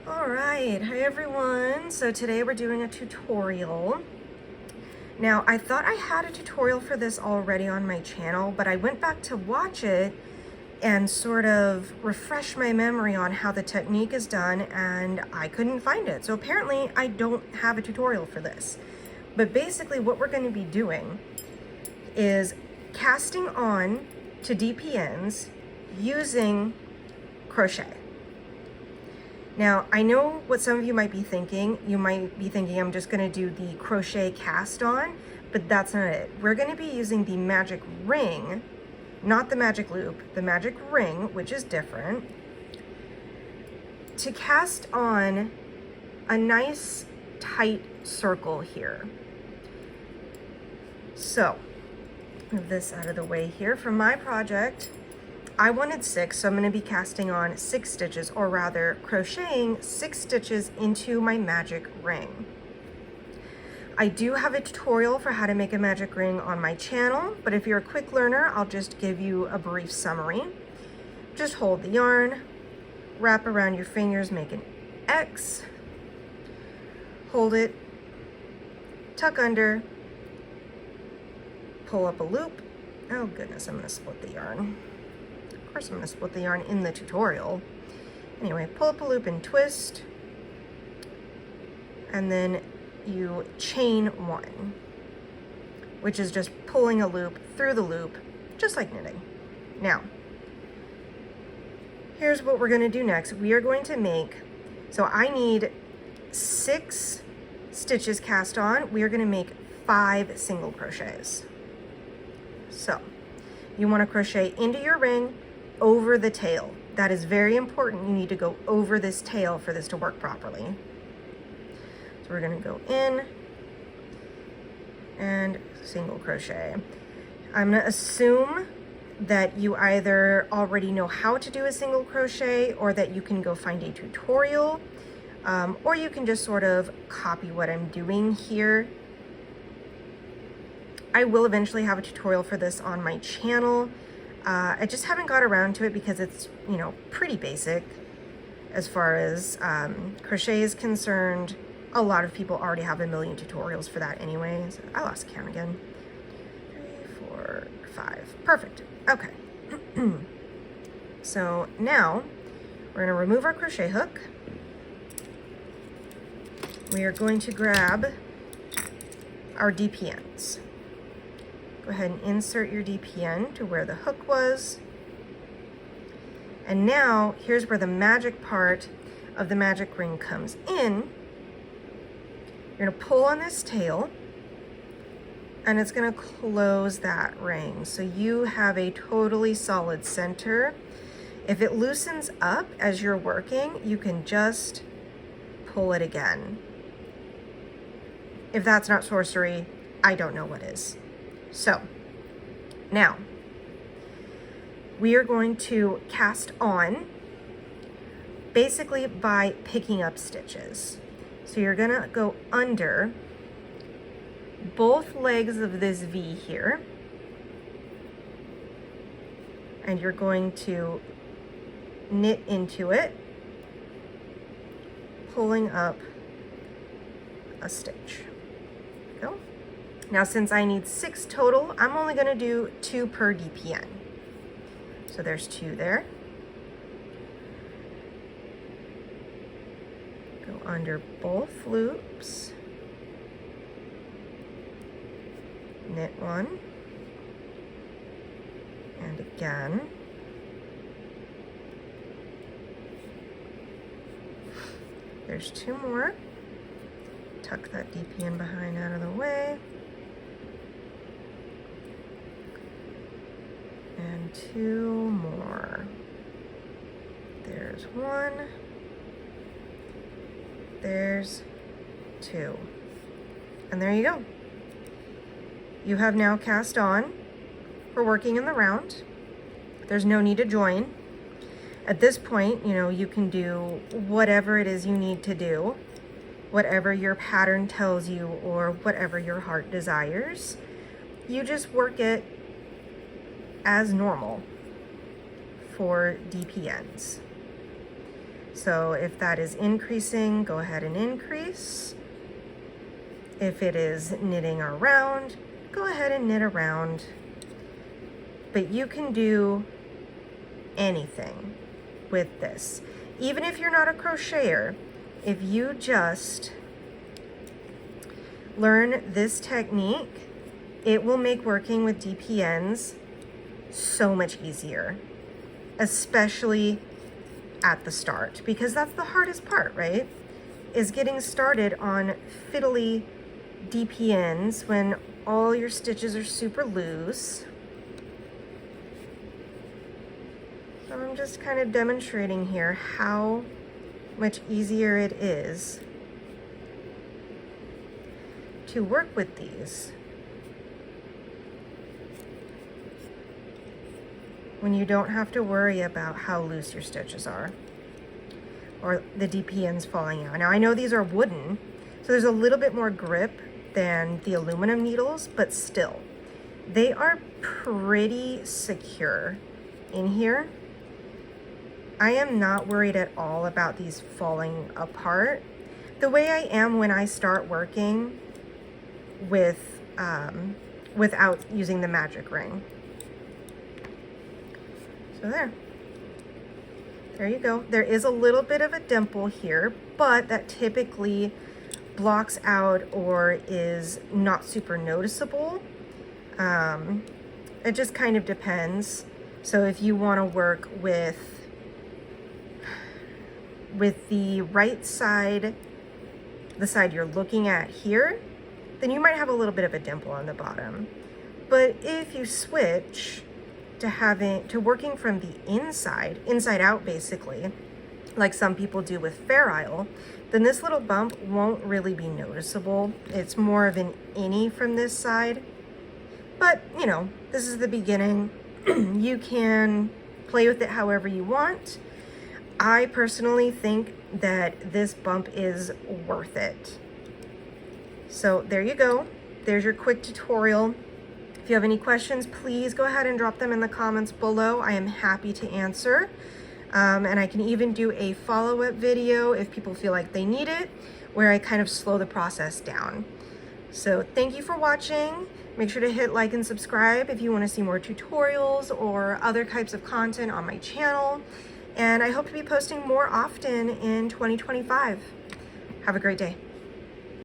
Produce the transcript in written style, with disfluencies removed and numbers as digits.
All right, hi everyone. So today we're doing a tutorial. Now, I thought I had a tutorial for this already on my channel, but I went back to watch it and sort of refresh my memory on how the technique is done, and I couldn't find it. So apparently I don't have a tutorial for this. But basically what we're going to be doing is casting on to DPNs using crochet. Now, I know what some of you might be thinking. You might be thinking I'm just gonna do the crochet cast on, but that's not it. We're gonna be using the magic ring, not the magic loop, the magic ring, which is different, to cast on a nice tight circle here. So, move this out of the way here. For my project, I wanted 6, so I'm going to be casting on 6 stitches, or rather crocheting 6 stitches into my magic ring. I do have a tutorial for how to make a magic ring on my channel, but if you're a quick learner, I'll just give you a brief summary. Just hold the yarn, wrap around your fingers, make an X, hold it, tuck under, pull up a loop. Oh goodness, I'm going to split the yarn. Of course I'm going to split the yarn in the tutorial. Anyway, pull up a loop and twist, and then you chain 1, which is just pulling a loop through the loop, just like knitting. Now, here's what we're going to do next. We are going to make, so I need 6 stitches cast on. We are going to make 5 single crochets. So, you want to crochet into your ring, over the tail. That is very important. You need to go over this tail for this to work properly. So we're going to go in and single crochet. I'm going to assume that you either already know how to do a single crochet, or that you can go find a tutorial, or you can just sort of copy what I'm doing here. I will eventually have a tutorial for this on my channel. I just haven't got around to it because it's, you know, pretty basic as far as crochet is concerned. A lot of people already have a million tutorials for that anyway. So I lost count again. 3, 4, 5. Perfect. Okay. So now we're going to remove our crochet hook. We are going to grab our DPNs. Go ahead and insert your DPN to where the hook was. And now, here's where the magic part of the magic ring comes in. You're gonna pull on this tail, and it's gonna close that ring. So you have a totally solid center. If it loosens up as you're working, you can just pull it again. If that's not sorcery, I don't know what is. So now we are going to cast on basically by picking up stitches. So you're gonna go under both legs of this V here, and you're going to knit into it, pulling up a stitch. Go. Now, since I need 6 total, I'm only going to do 2 per DPN. So there's 2 there. Go under both loops. Knit 1. And again. There's 2 more. Tuck that DPN behind out of the way. And 2 more. There's 1. There's 2. And there you go. You have now cast on for working in the round. There's no need to join. At this point, you know, you can do whatever it is you need to do, whatever your pattern tells you, or whatever your heart desires. You just work it as normal for DPNs. So if that is increasing, go ahead and increase. If it is knitting around, go ahead and knit around. But you can do anything with this. Even if you're not a crocheter, if you just learn this technique, it will make working with DPNs so much easier, especially at the start, because that's the hardest part, right? Is getting started on fiddly DPNs when all your stitches are super loose. So I'm just kind of demonstrating here how much easier it is to work with these when you don't have to worry about how loose your stitches are or the DPNs falling out. Now I know these are wooden, so there's a little bit more grip than the aluminum needles, but still, they are pretty secure in here. I am not worried at all about these falling apart the way I am when I start working with without using the magic ring. So there you go. There is a little bit of a dimple here, but that typically blocks out or is not super noticeable. It just kind of depends. So if you want to work with the right side, the side you're looking at here, then you might have a little bit of a dimple on the bottom. But if you switch to working from the inside out basically, like some people do with Fair Isle, then this little bump won't really be noticeable. It's more of an innie from this side. But, you know, this is the beginning. You can play with it however you want. I personally think that this bump is worth it. So there you go. There's your quick tutorial. If you have any questions, please go ahead and drop them in the comments below. I am happy to answer. And I can even do a follow-up video if people feel like they need it, where I kind of slow the process down. So thank you for watching. Make sure to hit like and subscribe if you want to see more tutorials or other types of content on my channel. And I hope to be posting more often in 2025. Have a great day.